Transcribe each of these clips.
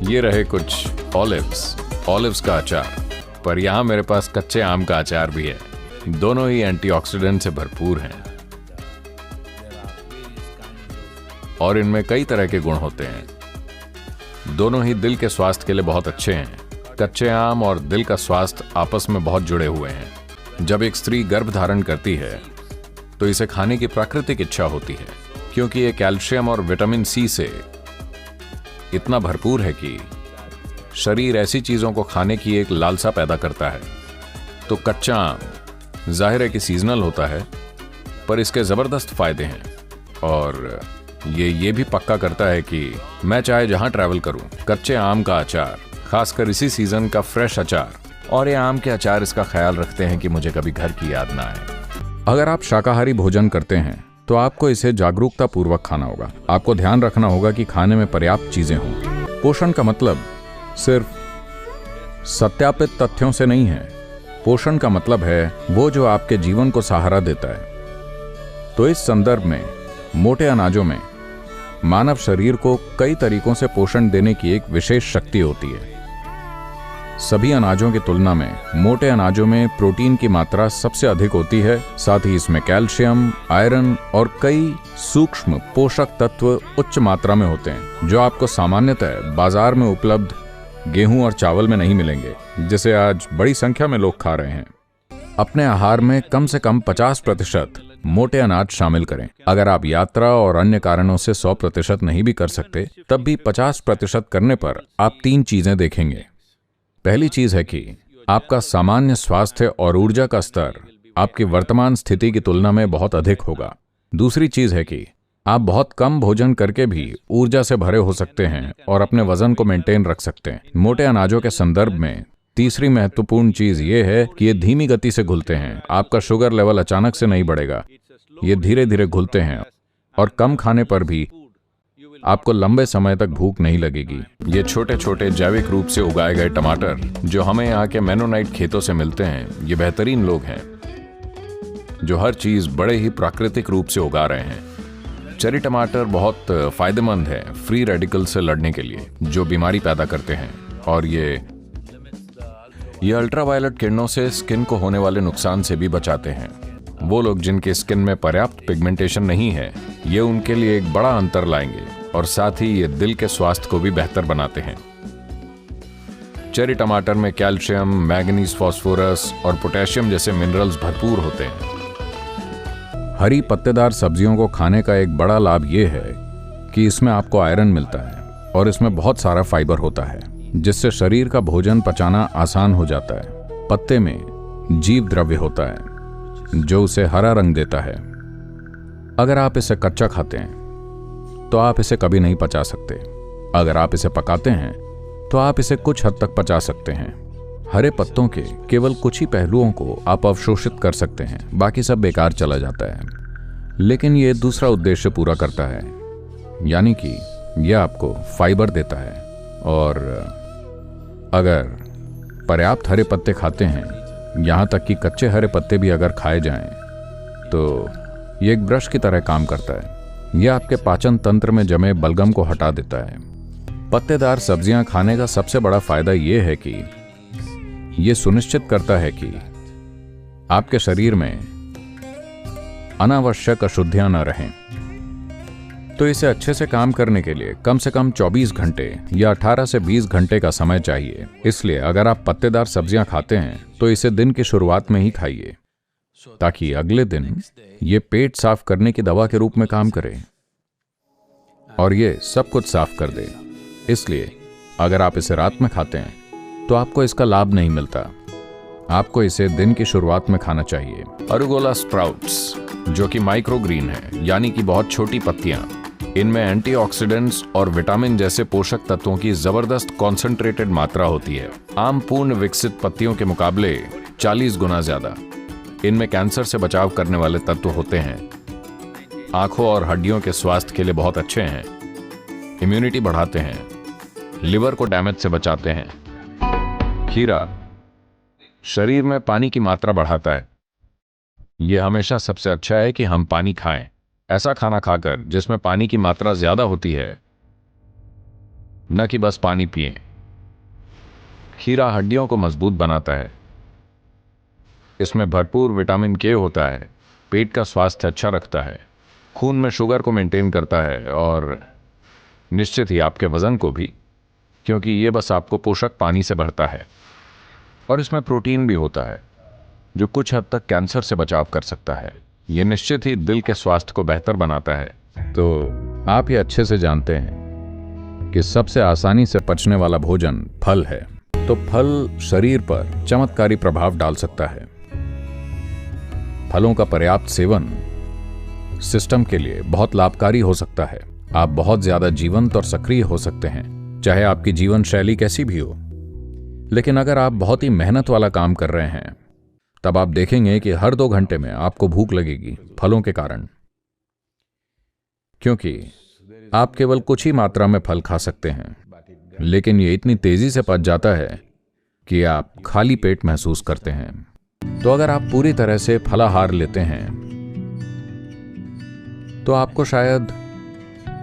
ये रहे कुछ ऑलिव्स का अचार, पर यहाँ मेरे पास कच्चे आम का अचार भी है। दोनों ही एंटीऑक्सीडेंट से भरपूर हैं और इनमें कई तरह के गुण होते हैं। दोनों ही दिल के स्वास्थ्य के लिए बहुत अच्छे हैं। कच्चे आम और दिल का स्वास्थ्य आपस में बहुत जुड़े हुए हैं। जब एक स्त्री गर्भ धारण करती है तो इसे खाने की प्राकृतिक इच्छा होती है, क्योंकि ये कैल्शियम और विटामिन सी से इतना भरपूर है कि शरीर ऐसी चीजों को खाने की एक लालसा पैदा करता है। तो कच्चा आम जाहिर है कि सीजनल होता है, पर इसके जबरदस्त फायदे हैं और ये भी पक्का करता है कि मैं चाहे जहां ट्रैवल करूं, कच्चे आम का अचार, खासकर इसी सीजन का फ्रेश अचार और ये आम के अचार इसका ख्याल रखते हैं कि मुझे कभी घर की याद ना आए। अगर आप शाकाहारी भोजन करते हैं तो आपको इसे जागरूकता पूर्वक खाना होगा। आपको ध्यान रखना होगा कि खाने में पर्याप्त चीजें हों। पोषण का मतलब सिर्फ सत्यापित तथ्यों से नहीं है। पोषण का मतलब है वो जो आपके जीवन को सहारा देता है। तो इस संदर्भ में मोटे अनाजों में मानव शरीर को कई तरीकों से पोषण देने की एक विशेष शक्ति होती है। सभी अनाजों की तुलना में मोटे अनाजों में प्रोटीन की मात्रा सबसे अधिक होती है। साथ ही इसमें कैल्शियम, आयरन और कई सूक्ष्म पोषक तत्व उच्च मात्रा में होते हैं, जो आपको सामान्यतः बाजार में उपलब्ध गेहूं और चावल में नहीं मिलेंगे, जिसे आज बड़ी संख्या में लोग खा रहे हैं। अपने आहार में कम से कम 50% मोटे अनाज शामिल करें। अगर आप यात्रा और अन्य कारणों से 100% नहीं भी कर सकते, तब भी 50% करने पर आप 3 चीजें देखेंगे। पहली चीज है कि आपका सामान्य स्वास्थ्य और ऊर्जा का स्तर आपकी वर्तमान स्थिति की तुलना में बहुत अधिक होगा। दूसरी चीज है कि आप बहुत कम भोजन करके भी ऊर्जा से भरे हो सकते हैं और अपने वजन को मेंटेन रख सकते हैं। मोटे अनाजों के संदर्भ में तीसरी महत्वपूर्ण चीज ये है कि ये धीमी गति से घुलते हैं। आपका शुगर लेवल अचानक से नहीं बढ़ेगा, ये धीरे धीरे घुलते हैं और कम खाने पर भी आपको लंबे समय तक भूख नहीं लगेगी। ये छोटे छोटे जैविक रूप से उगाए गए टमाटर जो हमें यहाँ के मेनोनाइट खेतों से मिलते हैं, ये बेहतरीन लोग हैं जो हर चीज बड़े ही प्राकृतिक रूप से उगा रहे हैं। चेरी टमाटर बहुत फायदेमंद है फ्री रेडिकल से लड़ने के लिए, जो बीमारी पैदा करते हैं, और ये अल्ट्रावायलेट किरणों से स्किन को होने वाले नुकसान से भी बचाते हैं। वो लोग जिनके स्किन में पर्याप्त पिगमेंटेशन नहीं है, ये उनके लिए एक बड़ा अंतर लाएंगे और साथ ही ये दिल के स्वास्थ्य को भी बेहतर बनाते हैं। चेरी टमाटर में कैल्शियम, मैग्नीज, फास्फोरस और पोटेशियम जैसे मिनरल्स भरपूर होते हैं। हरी पत्तेदार सब्जियों को खाने का एक बड़ा लाभ ये है कि इसमें आपको आयरन मिलता है और इसमें बहुत सारा फाइबर होता है, जिससे शरीर का भोजन पचाना आसान हो जाता है। पत्ते में जीव द्रव्य होता है जो उसे हरा रंग देता है। अगर आप इसे कच्चा खाते हैं तो आप इसे कभी नहीं पचा सकते। अगर आप इसे पकाते हैं तो आप इसे कुछ हद तक पचा सकते हैं। हरे पत्तों के केवल कुछ ही पहलुओं को आप अवशोषित कर सकते हैं, बाकी सब बेकार चला जाता है। लेकिन ये दूसरा उद्देश्य पूरा करता है, यानी कि यह आपको फाइबर देता है। और अगर पर्याप्त हरे पत्ते खाते हैं, यहाँ तक कि कच्चे हरे पत्ते भी अगर खाए जाएं, तो ये एक ब्रश की तरह काम करता है। यह आपके पाचन तंत्र में जमे बलगम को हटा देता है। पत्तेदार सब्जियां खाने का सबसे बड़ा फायदा यह है कि यह सुनिश्चित करता है कि आपके शरीर में अनावश्यक अशुद्धियां न रहें। तो इसे अच्छे से काम करने के लिए कम से कम 24 घंटे या 18 से 20 घंटे का समय चाहिए। इसलिए अगर आप पत्तेदार सब्जियां खाते हैं तो इसे दिन की शुरुआत में ही खाइए, ताकि अगले दिन ये पेट साफ करने की दवा के रूप में काम करे और ये सब कुछ साफ कर दे। इसलिए अगर आप इसे रात में खाते हैं तो आपको इसका लाभ नहीं मिलता। आपको इसे दिन की शुरुआत में खाना चाहिए। अरुगोला स्प्राउट्स, जो कि माइक्रोग्रीन है, यानी कि बहुत छोटी पत्तियां, इनमें एंटीऑक्सीडेंट्स और विटामिन जैसे पोषक तत्वों की जबरदस्त कॉन्सेंट्रेटेड मात्रा होती है, आम पूर्ण विकसित पत्तियों के मुकाबले 40 गुना ज्यादा। इनमें कैंसर से बचाव करने वाले तत्व होते हैं, आंखों और हड्डियों के स्वास्थ्य के लिए बहुत अच्छे हैं, इम्यूनिटी बढ़ाते हैं, लिवर को डैमेज से बचाते हैं। खीरा शरीर में पानी की मात्रा बढ़ाता है। यह हमेशा सबसे अच्छा है कि हम पानी खाएं। ऐसा खाना खाकर जिसमें पानी की मात्रा ज्यादा होती है न कि बस पानी पिएं। खीरा हड्डियों को मजबूत बनाता है। इसमें भरपूर विटामिन के होता है, पेट का स्वास्थ्य अच्छा रखता है, खून में शुगर को मेंटेन करता है और निश्चित ही आपके वजन को भी, क्योंकि ये बस आपको पोषक पानी से भरता है। और इसमें प्रोटीन भी होता है जो कुछ हद तक कैंसर से बचाव कर सकता है। ये निश्चित ही दिल के स्वास्थ्य को बेहतर बनाता है। तो आप ये अच्छे से जानते हैं कि सबसे आसानी से पचने वाला भोजन फल है। तो फल शरीर पर चमत्कारी प्रभाव डाल सकता है। फलों का पर्याप्त सेवन सिस्टम के लिए बहुत लाभकारी हो सकता है। आप बहुत ज्यादा जीवंत और सक्रिय हो सकते हैं, चाहे आपकी जीवन शैली कैसी भी हो। लेकिन अगर आप बहुत ही मेहनत वाला काम कर रहे हैं, तब आप देखेंगे कि हर 2 घंटे में आपको भूख लगेगी फलों के कारण, क्योंकि आप केवल कुछ ही मात्रा में फल खा सकते हैं। लेकिन ये इतनी तेजी से पच जाता है कि आप खाली पेट महसूस करते हैं। तो अगर आप पूरी तरह से फलाहार लेते हैं तो आपको शायद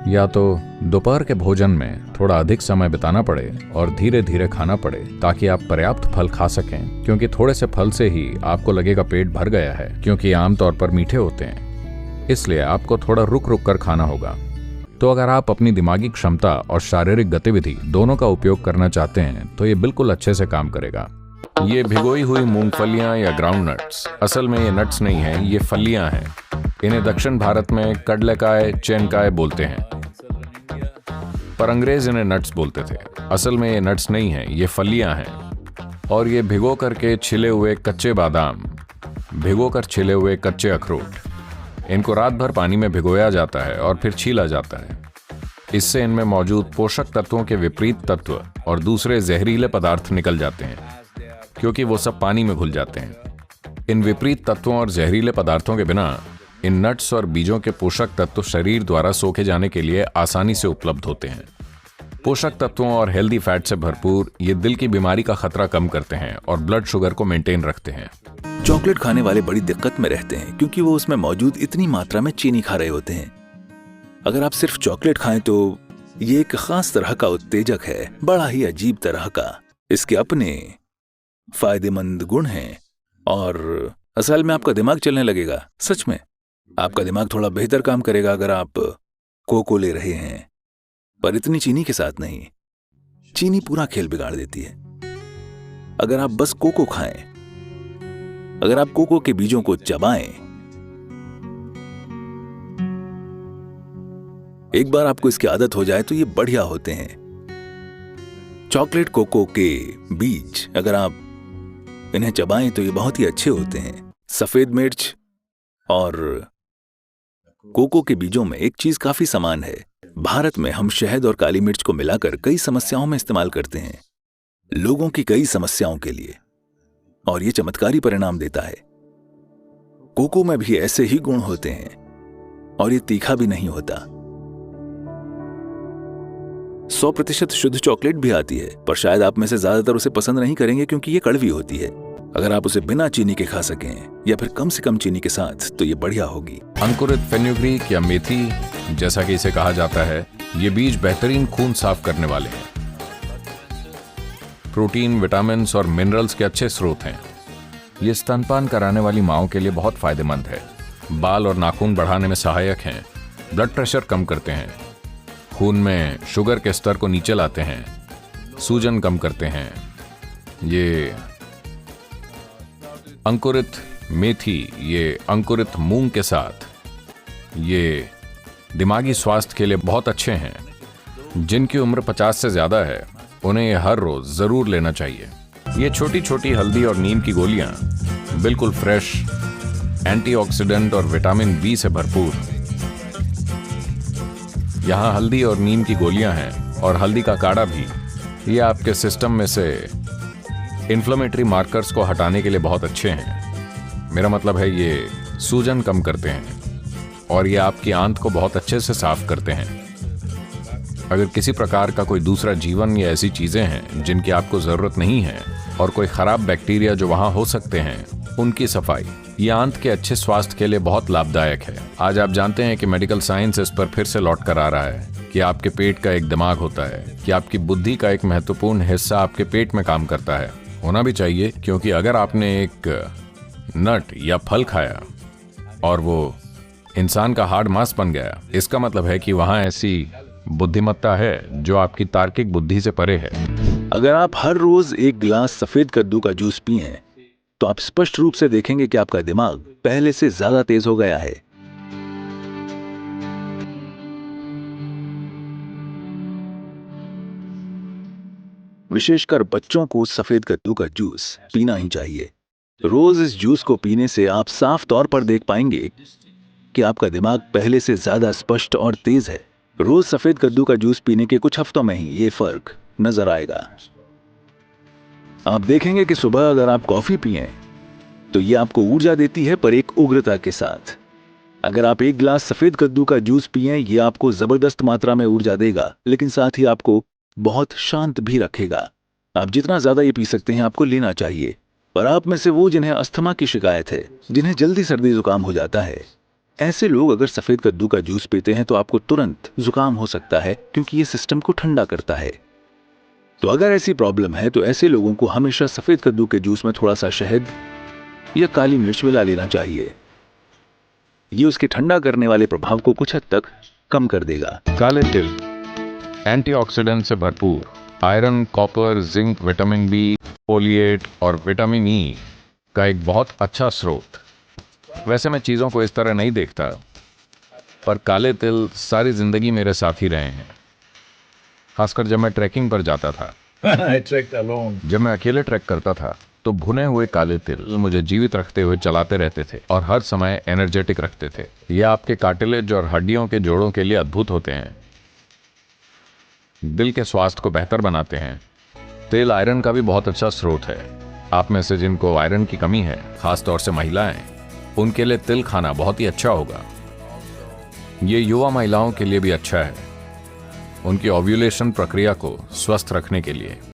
या तो दोपहर के भोजन में थोड़ा अधिक समय बिताना पड़े और धीरे धीरे खाना पड़े ताकि आप पर्याप्त फल खा सकें, क्योंकि थोड़े से फल से ही आपको लगेगा पेट भर गया है, क्योंकि आमतौर पर मीठे होते हैं। इसलिए आपको थोड़ा रुक रुक कर खाना होगा। तो अगर आप अपनी दिमागी क्षमता और शारीरिक गतिविधि दोनों का उपयोग करना चाहते हैं तो ये बिल्कुल अच्छे से काम करेगा। ये भिगोई हुई मूंगफलियां या ग्राउंड नट्स, असल में ये नट्स नहीं हैं, ये फलियां हैं। इन्हें दक्षिण भारत में कडलेकाय, चेनकाय बोलते हैं, पर अंग्रेज इन्हें नट्स बोलते थे। असल में ये नट्स नहीं हैं, ये फलियां हैं। और ये भिगो करके छिले हुए कच्चे बादाम, भिगो कर छिले हुए कच्चे अखरोट, इनको रात भर पानी में भिगोया जाता है और फिर छीला जाता है। इससे इनमें मौजूद पोषक तत्वों के विपरीत तत्व और दूसरे जहरीले पदार्थ निकल जाते हैं, क्योंकि वो सब पानी में घुल जाते हैं। इन विपरीत तत्वों और जहरीले पदार्थों के बिना इन नट्स और बीजों के पोषक तत्व शरीर द्वारा सोखे जाने के लिए आसानी से उपलब्ध होते हैं। पोषक तत्वों और हेल्दी फैट से भरपूर ये दिल की बीमारी का खतरा कम करते हैं और ब्लड शुगर को मेंटेन रखते हैं। चॉकलेट खाने वाले बड़ी दिक्कत में रहते हैं क्योंकि वो उसमें मौजूद इतनी मात्रा में चीनी खा रहे होते हैं। अगर आप सिर्फ चॉकलेट खाएं तो ये एक खास तरह का उत्तेजक है, बड़ा ही अजीब तरह का। इसके अपने फायदेमंद गुण हैं और असल में आपका दिमाग चलने लगेगा। सच में आपका दिमाग थोड़ा बेहतर काम करेगा अगर आप कोको ले रहे हैं, पर इतनी चीनी के साथ नहीं। चीनी पूरा खेल बिगाड़ देती है। अगर आप बस कोको खाएं, अगर आप कोको के बीजों को चबाएं, एक बार आपको इसकी आदत हो जाए तो ये बढ़िया होते हैं। चॉकलेट कोको के बीज अगर आप इन्हें चबाएं तो ये बहुत ही अच्छे होते हैं। सफेद मिर्च और कोको के बीजों में एक चीज काफी समान है। भारत में हम शहद और काली मिर्च को मिलाकर कई समस्याओं में इस्तेमाल करते हैं, लोगों की कई समस्याओं के लिए, और ये चमत्कारी परिणाम देता है। कोको में भी ऐसे ही गुण होते हैं और ये तीखा भी नहीं होता। 100% शुद्ध चॉकलेट भी आती है, पर शायद आप में से ज्यादातर उसे पसंद नहीं करेंगे क्योंकि ये कड़वी होती है। अगर आप उसे बिना चीनी के खा सकें या फिर कम से कम चीनी के साथ तो ये बढ़िया होगी। अंकुरित फेन्युग्रीक या मेथी, जैसा कि इसे कहा जाता है, ये बीज बेहतरीन खून साफ करने वाले हैं। प्रोटीन, विटामिन और मिनरल्स के अच्छे स्रोत हैं। ये स्तनपान कराने वाली माओं के लिए बहुत फायदेमंद है। बाल और नाखून बढ़ाने में सहायक हैं, ब्लड प्रेशर कम करते हैं, खून में शुगर के स्तर को नीचे लाते हैं, सूजन कम करते हैं। ये अंकुरित मेथी, ये अंकुरित मूंग के साथ ये दिमागी स्वास्थ्य के लिए बहुत अच्छे हैं। जिनकी उम्र 50 से ज्यादा है उन्हें ये हर रोज जरूर लेना चाहिए। ये छोटी छोटी हल्दी और नीम की गोलियां बिल्कुल फ्रेश, एंटीऑक्सीडेंट और विटामिन बी से भरपूर। यहाँ हल्दी और नीम की गोलियां हैं और हल्दी का काढ़ा भी। ये आपके सिस्टम में से इन्फ्लेमेटरी मार्कर्स को हटाने के लिए बहुत अच्छे हैं। मेरा मतलब है ये सूजन कम करते हैं और ये आपकी आंत को बहुत अच्छे से साफ करते हैं। अगर किसी प्रकार का कोई दूसरा जीवन या ऐसी चीजें हैं जिनकी आपको जरूरत नहीं है और कोई खराब बैक्टीरिया जो वहां हो सकते हैं, उनकी सफाई, ये आंत के अच्छे स्वास्थ्य के लिए बहुत लाभदायक है। आज आप जानते हैं कि मेडिकल साइंस इस पर फिर से लौट कर आ रहा है कि आपके पेट का एक दिमाग होता है, कि आपकी बुद्धि का एक महत्वपूर्ण हिस्सा आपके पेट में काम करता है। होना भी चाहिए, क्योंकि अगर आपने एक नट या फल खाया और वो इंसान का हार्ड मांस बन गया, इसका मतलब है कि वहां ऐसी बुद्धिमत्ता है जो आपकी तार्किक बुद्धि से परे है। अगर आप हर रोज एक गिलास सफेद कद्दू का जूस पिए तो आप स्पष्ट रूप से देखेंगे कि आपका दिमाग पहले से ज्यादा तेज हो गया है। विशेषकर बच्चों को सफेद कद्दू का जूस पीना ही चाहिए। रोज इस जूस को पीने से आप साफ तौर पर देख पाएंगे कि आपका दिमाग पहले से ज्यादा स्पष्ट और तेज है। रोज सफेद कद्दू का जूस पीने के कुछ हफ्तों में ही ये फर्क नजर आएगा। आप देखेंगे कि सुबह अगर आप कॉफी पिए तो ये आपको ऊर्जा देती है, पर एक उग्रता के साथ। अगर आप एक गिलास सफेद कद्दू का जूस पिए, ये आपको जबरदस्त मात्रा में ऊर्जा देगा, लेकिन साथ ही आपको बहुत शांत भी रखेगा। आप जितना ज्यादा ये पी सकते हैं आपको लेना चाहिए। पर आप में से वो जिन्हें अस्थमा की शिकायत है, जिन्हें जल्दी सर्दी जुकाम हो जाता है, ऐसे लोग अगर सफेद कद्दू का जूस पीते हैं तो आपको तुरंत जुकाम हो सकता है, क्योंकि ये सिस्टम को ठंडा करता है। तो अगर ऐसी प्रॉब्लम है तो ऐसे लोगों को हमेशा सफेद कद्दू के जूस में थोड़ा सा शहद या काली मिर्च मिला लेना चाहिए। ये उसके ठंडा करने वाले प्रभाव को कुछ हद तक कम कर देगा। काले तिल एंटीऑक्सीडेंट से भरपूर, iron, copper, zinc, vitamin B, folate और विटामिन ई का एक बहुत अच्छा स्रोत। वैसे मैं चीज़ों को इस तरह नहीं देखता, पर काले तिल सारी जिंदगी मेरे साथ ही रहे हैं, खासकर जब मैं ट्रैकिंग पर जाता था। जब मैं अकेले ट्रैक करता था तो भुने हुए काले तिल मुझे जीवित रखते हुए चलाते रहते थे और हर समय एनर्जेटिक रखते थे। ये आपके कार्टिलेज और हड्डियों के जोड़ों के लिए अद्भुत होते हैं, दिल के स्वास्थ्य को बेहतर बनाते हैं। तिल आयरन का भी बहुत अच्छा स्रोत है। आप में से जिनको आयरन की कमी है, खासतौर से महिलाएं, उनके लिए तिल खाना बहुत ही अच्छा होगा। ये युवा महिलाओं के लिए भी अच्छा है, उनकी ओव्यूलेशन प्रक्रिया को स्वस्थ रखने के लिए।